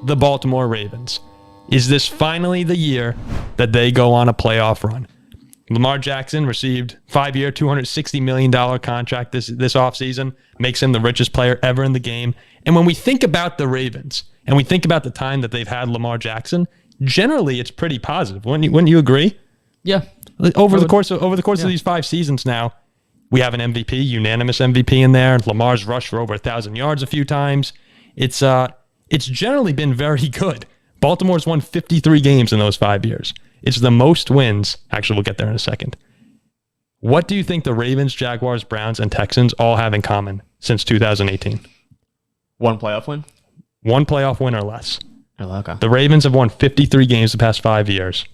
the Baltimore Ravens. Is this finally the year that they go on a playoff run? Lamar Jackson received 5-year, $260 million contract this offseason, makes him the richest player ever in the game. And when we think about the Ravens and we think about the time that they've had Lamar Jackson, generally it's pretty positive. Wouldn't you agree? Yeah. Over the course of these 5 seasons now, we have an MVP, unanimous MVP in there. Lamar's rushed for over 1,000 yards a few times. It's generally been very good. Baltimore's won 53 games in those 5 years. It's the most wins. Actually, we'll get there in a second. What do you think the Ravens, Jaguars, Browns, and Texans all have in common since 2018? One playoff win? One playoff win or less. Oh, okay. The Ravens have won 53 games the past 5 years.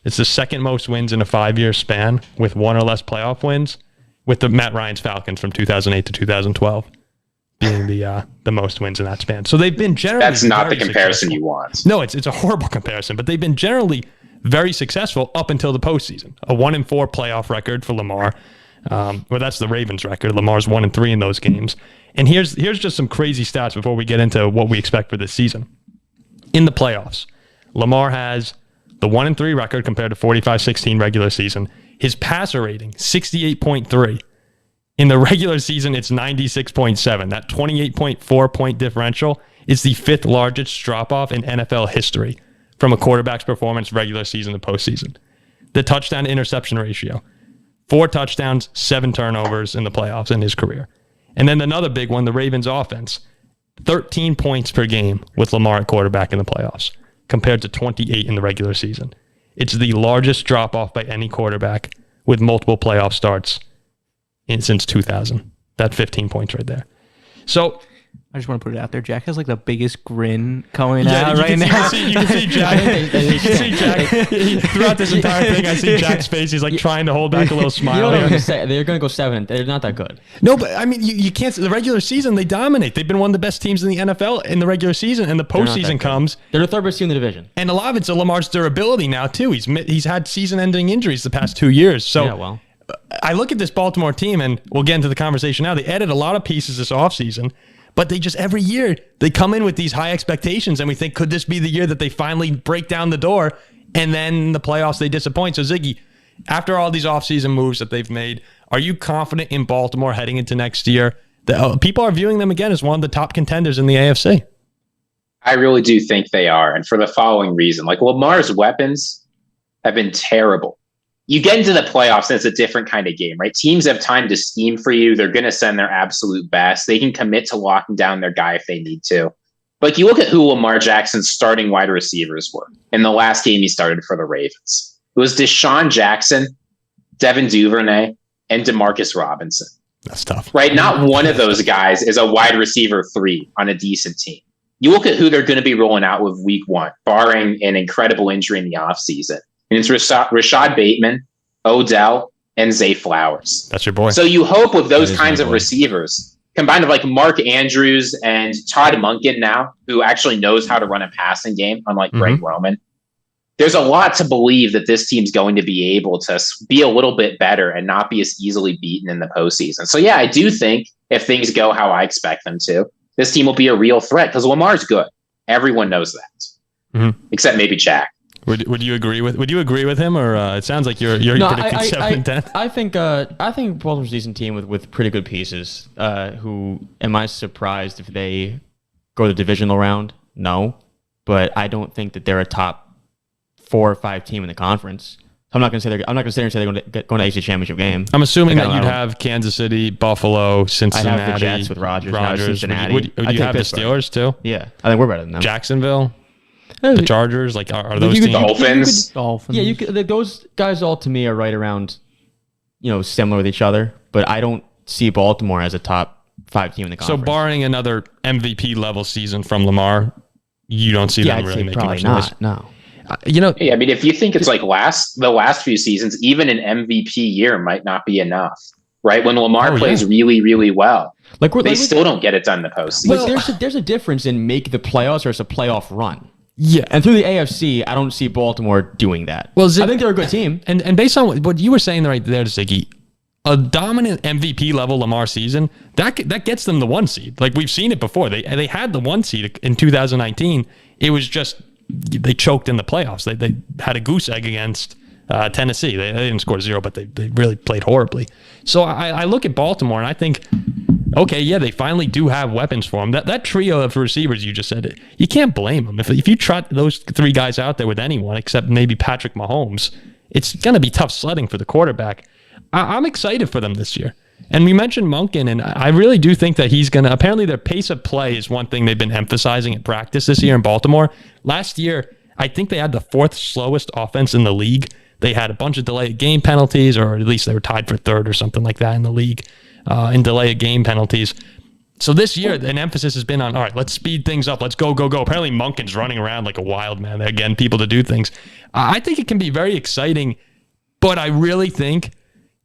It's the second most wins in a 5-year span with one or less playoff wins, with the Matt Ryan's Falcons from 2008 to 2012 being the most wins in that span. So they've been generally That's not the comparison successful. You want. No, it's a horrible comparison, but they've been generally very successful up until the postseason. A 1-4 playoff record for Lamar. Well, that's the Ravens record. Lamar's 1-3 in those games. And here's just some crazy stats before we get into what we expect for this season. In the playoffs, Lamar has the 1-3 record compared to 45-16 regular season. His passer rating, 68.3. In the regular season, it's 96.7. That 28.4 point differential is the 5th largest drop-off in NFL history from a quarterback's performance regular season to postseason. The touchdown to interception ratio, 4 touchdowns, 7 turnovers in the playoffs in his career. And then another big one, the Ravens offense, 13 points per game with Lamar at quarterback in the playoffs compared to 28 in the regular season. It's the largest drop-off by any quarterback with multiple playoff starts since 2000. That 15 points right there. So I just want to put it out there. Jack has like the biggest grin coming out right now. You can see Jack. You can see Jack. Throughout this entire thing, I see Jack's face. He's like trying to hold back a little smile. You know what I'm going to say? They're going to go 7. They're not that good. No, but I mean, you can't. The regular season, they dominate. They've been one of the best teams in the NFL in the regular season, and the postseason comes. They're the 3rd best team in the division. And a lot of it's Lamar's durability now, too. He's had season-ending injuries the past 2 years. So yeah, well, I look at this Baltimore team, and we'll get into the conversation now. They added a lot of pieces this offseason. But they just, every year, they come in with these high expectations, and we think, could this be the year that they finally break down the door, and then in the playoffs they disappoint? So, Ziggy, after all these offseason moves that they've made, are you confident in Baltimore heading into next year? People are viewing them again as one of the top contenders in the AFC. I really do think they are, and for the following reason. Like, Lamar's weapons have been terrible. You get into the playoffs, and it's a different kind of game, right? Teams have time to scheme for you. They're going to send their absolute best. They can commit to locking down their guy if they need to. But you look at who Lamar Jackson's starting wide receivers were in the last game he started for the Ravens. It was Deshaun Jackson, Devin Duvernay, and Demarcus Robinson. That's tough. Right? Not one of those guys is a wide receiver 3 on a decent team. You look at who they're going to be rolling out with week 1, barring an incredible injury in the offseason. And it's Rashad Bateman, Odell, and Zay Flowers. That's your boy. So you hope with those kinds of receivers, combined with like Mark Andrews and Todd Munken now, who actually knows how to run a passing game, unlike Greg Roman, there's a lot to believe that this team's going to be able to be a little bit better and not be as easily beaten in the postseason. So yeah, I do think if things go how I expect them to, this team will be a real threat because Lamar's good. Everyone knows that, except maybe Jack. Would you agree with him, or it sounds like you're predicting 7-10? I think Baltimore's a decent team with pretty good pieces. Who am I surprised if they go the divisional round? No, but I don't think that they're a top 4 or 5 team in the conference. I'm not going to say I'm not going to sit here and say they're going to AFC Championship game. I'm assuming that you'd have Kansas City, Buffalo, Cincinnati. I'd have the Jets with Rodgers. Cincinnati. Would you have Pittsburgh. The Steelers too? Yeah, I think we're better than them. Jacksonville. The Chargers, like are those teams? Dolphins. Yeah, those guys all to me are right around, similar with each other. But I don't see Baltimore as a top 5 team in the conference. So barring another MVP level season from Lamar, you don't see them really making much noise. No. Yeah, I mean, if you think it's like the last few seasons, even an MVP year might not be enough, right? When Lamar plays really, really well, they still don't get it done in the postseason. But there's a difference in make the playoffs versus a playoff run. Yeah, and through the AFC, I don't see Baltimore doing that. Well, I think they're a good team. And based on what you were saying right there, Ziggy, a dominant MVP level Lamar season, that gets them the 1 seed. Like we've seen it before. They had the 1 seed in 2019. It was just they choked in the playoffs. They had a goose egg against Tennessee. They didn't score 0, but they really played horribly. So I look at Baltimore and I think, okay, yeah, they finally do have weapons for them. That trio of receivers you just said, you can't blame them. If you trot those 3 guys out there with anyone except maybe Patrick Mahomes, it's going to be tough sledding for the quarterback. I'm excited for them this year. And we mentioned Munken, and I really do think that he's going to... Apparently, their pace of play is one thing they've been emphasizing at practice this year in Baltimore. Last year, I think they had the 4th slowest offense in the league. They had a bunch of delayed game penalties, or at least they were tied for 3rd or something like that in the league in delayed game penalties. So this year, an emphasis has been on, all right, let's speed things up. Let's go, go, go. Apparently, Munken's running around like a wild man. They're getting people to do things. I think it can be very exciting, but I really think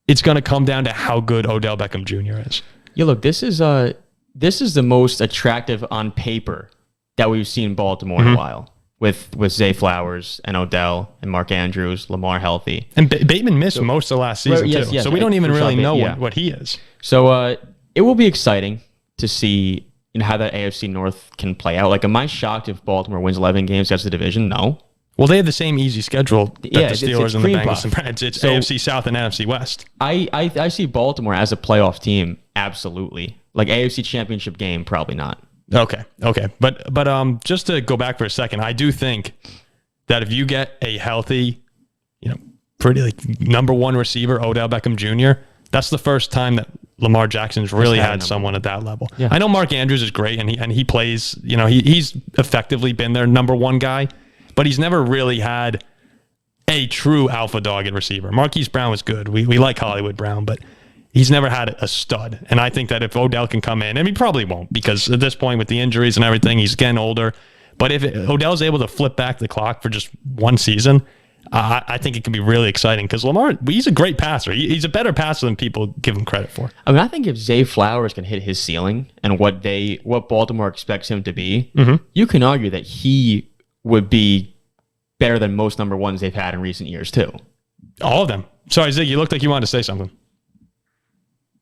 it's going to come down to how good Odell Beckham Jr. is. Yeah, look, this is the most attractive on paper that we've seen Baltimore in a while, with Zay Flowers and Odell and Mark Andrews, Lamar healthy. And Bateman missed most of last season, too. Yes, so we don't even really know yeah. what he is. So it will be exciting to see how that AFC North can play out. Like, am I shocked if Baltimore wins 11 games against the division? No. Well, they have the same easy schedule that the Steelers it's and the cream Bengals. puff. It's So- AFC South and NFC West. I see Baltimore as a playoff team, absolutely. Like, AFC Championship game, probably not. Okay. But just to go back for a second, I do think that if you get a healthy, pretty like number 1 receiver, Odell Beckham Jr., that's the first time that Lamar Jackson's really had someone at that level. Yeah. I know Mark Andrews is great, and he plays. He's effectively been their number 1 guy, but he's never really had a true alpha dog at receiver. Marquise Brown was good. We like Hollywood Brown, but he's never had a stud. And I think that if Odell can come in, and he probably won't, because at this point with the injuries and everything, he's getting older. But if Odell's able to flip back the clock for just 1 season, I think it can be really exciting, because Lamar, he's a great passer. He's a better passer than people give him credit for. I mean, I think if Zay Flowers can hit his ceiling and what Baltimore expects him to be, you can argue that he would be better than most number 1s they've had in recent years too. All of them. Sorry, Ziggy, you looked like you wanted to say something.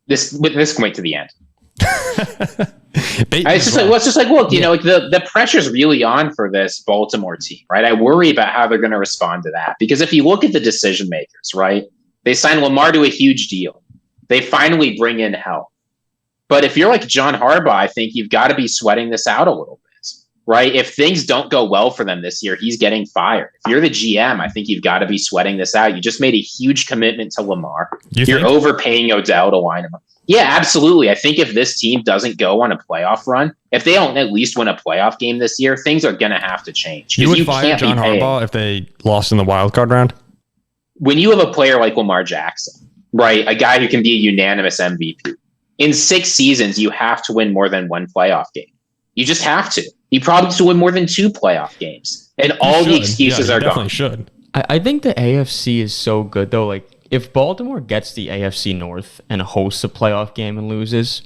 This can wait to the end. It's just like, look, like the pressure's really on for this Baltimore team, right? I worry about how they're going to respond to that, because if you look at the decision makers, right, they sign Lamar to a huge deal. They finally bring in help. But if you're like John Harbaugh, I think you've got to be sweating this out a little bit, right? If things don't go well for them this year, he's getting fired. If you're the GM, I think you've got to be sweating this out. You just made a huge commitment to Lamar. You're overpaying Odell to line him up. Yeah, absolutely. I think if this team doesn't go on a playoff run, if they don't at least win a playoff game this year, things are going to have to change. You would fire John Harbaugh if they lost in the wild card round? When you have a player like Lamar Jackson, right, a guy who can be a unanimous MVP, in 6 seasons, you have to win more than 1 playoff game. You just have to. You probably have to win more than 2 playoff games. And all the excuses are gone. Should. I think the AFC is so good, though. Like, if Baltimore gets the AFC North and hosts a playoff game and loses,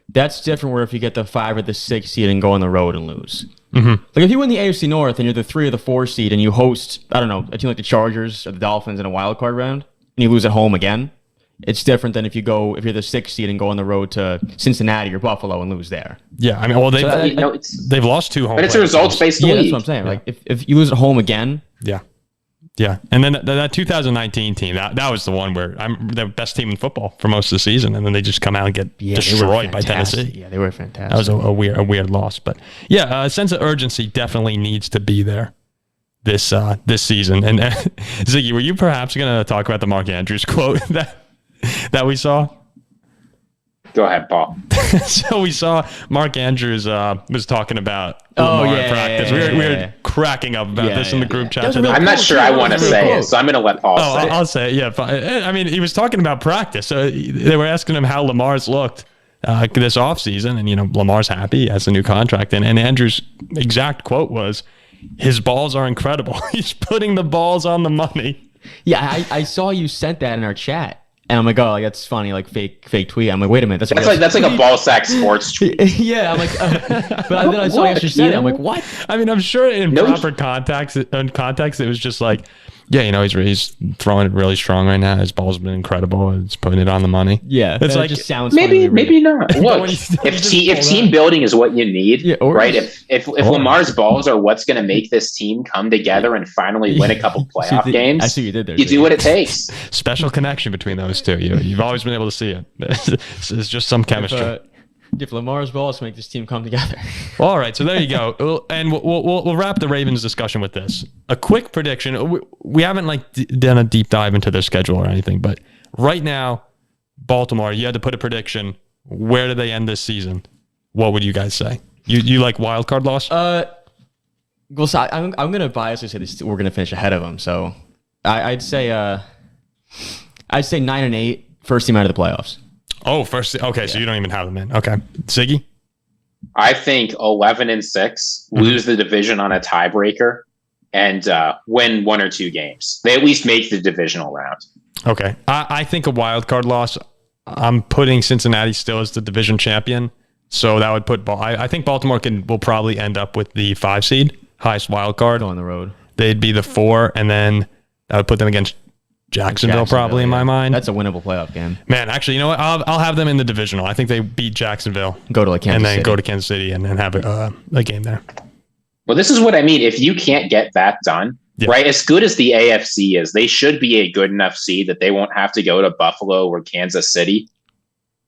that's different where if you get the 5 or the 6 seed and go on the road and lose. Like, if you win the AFC North and you're the 3 or the 4 seed and you host, I don't know, a team like the Chargers or the Dolphins in a wild card round and you lose at home again, it's different than if you're the 6th seed and go on the road to Cincinnati or Buffalo and lose there. Yeah, I mean, well, they've lost 2 home. But it's a results-based league. Yeah, that's what I'm saying. Like, if you lose at home again. Yeah, and then that 2019 team, that was the one where I'm the best team in football for most of the season, and then they just come out and get destroyed by Tennessee. Yeah, they were fantastic. That was a weird loss, but yeah, a sense of urgency definitely needs to be there this season. And Ziggy, were you perhaps going to talk about the Mark Andrews quote that we saw? Go ahead, Paul. So we saw Mark Andrews was talking about Lamar in practice. We were cracking up about this in the group chat. I'm not sure I want to say it, so I'm going to let Paul say it. I'll say it. Yeah, I mean, he was talking about practice. So they were asking him how Lamar's looked this offseason, and Lamar's happy, he has a new contract. And Andrews' exact quote was, "His balls are incredible. He's putting the balls on the money." Yeah, I saw you sent that in our chat. And I'm like, oh, that's funny, like fake tweet. I'm like, wait a minute, that's like a ball sack sports tweet. Yeah, I'm like, but then I saw you actually said it. I'm like, what? I mean, I'm sure in proper context, it was just like, Yeah, he's throwing it really strong right now. His ball's been incredible. It's putting it on the money. Yeah, it's like just sounds maybe not. Look, if team building is what you need, right? If or Lamar's balls are what's going to make this team come together and finally win a couple playoff games, I see what you did there. You do what it takes. Special connection between those two. You've always been able to see it. It's just some chemistry. If Lamar's balls make this team come together. Well, all right, so there you go. And we'll wrap the Ravens discussion with this. A quick prediction. We haven't done a deep dive into their schedule or anything, but right now, Baltimore, you had to put a prediction. Where do they end this season? What would you guys say? You like wild card loss? Well, so I'm going to biasly say this. We're going to finish ahead of them. So I'd say 9-8, first team out of the playoffs. Oh, first. Okay, yeah. So you don't even have them in. Okay, Ziggy. I think 11-6, lose the division on a tiebreaker, and win 1 or 2 games. They at least make the divisional round. Okay, I think a wild card loss. I'm putting Cincinnati still as the division champion, so that would put. I think Baltimore will probably end up with the 5 seed, highest wild card on the road. They'd be the 4, and then that would put them against Jacksonville probably in my mind. That's a winnable playoff game. Man, actually, you know what? I'll have them in the divisional. I think they beat Jacksonville. Go to Kansas City. Go to Kansas City and then have a game there. Well, this is what I mean. If you can't get that done, right, as good as the AFC is, they should be a good enough seed that they won't have to go to Buffalo or Kansas City.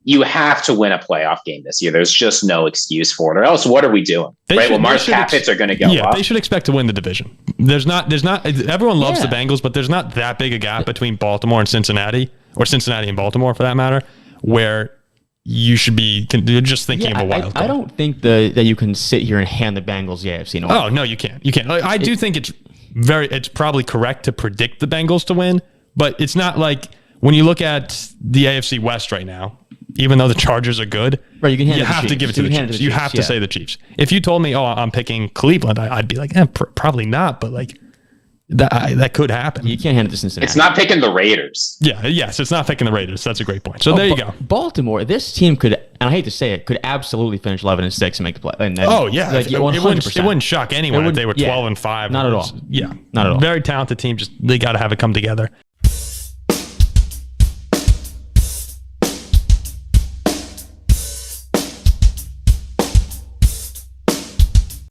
You have to win a playoff game this year. There's just no excuse for it. Or else, what are we doing? Lamar's cap hits are going to go up. They should expect to win the division. There's not. Everyone loves the Bengals, but there's not that big a gap between Baltimore and Cincinnati, or Cincinnati and Baltimore for that matter, where you should be just thinking of a wild card. I don't think that you can sit here and hand the Bengals the AFC North. Oh no, you can't. You can't. I do think it's probably correct to predict the Bengals to win, but it's not like when you look at the AFC West right now. Even though the Chargers are good, right, you have to give it to the Chiefs. You have to say the Chiefs. If you told me, I'm picking Cleveland, I'd be like, probably not, but that could happen. You can't hand it to Cincinnati. It's not picking the Raiders. Yes, it's not picking the Raiders. That's a great point. So there you go. Baltimore, this team could, and I hate to say it, could absolutely finish 11-6 and make the play. It wouldn't shock anyone if they were 12-5. Not at all. Yeah, not at all. Very talented team. Just they got to have it come together.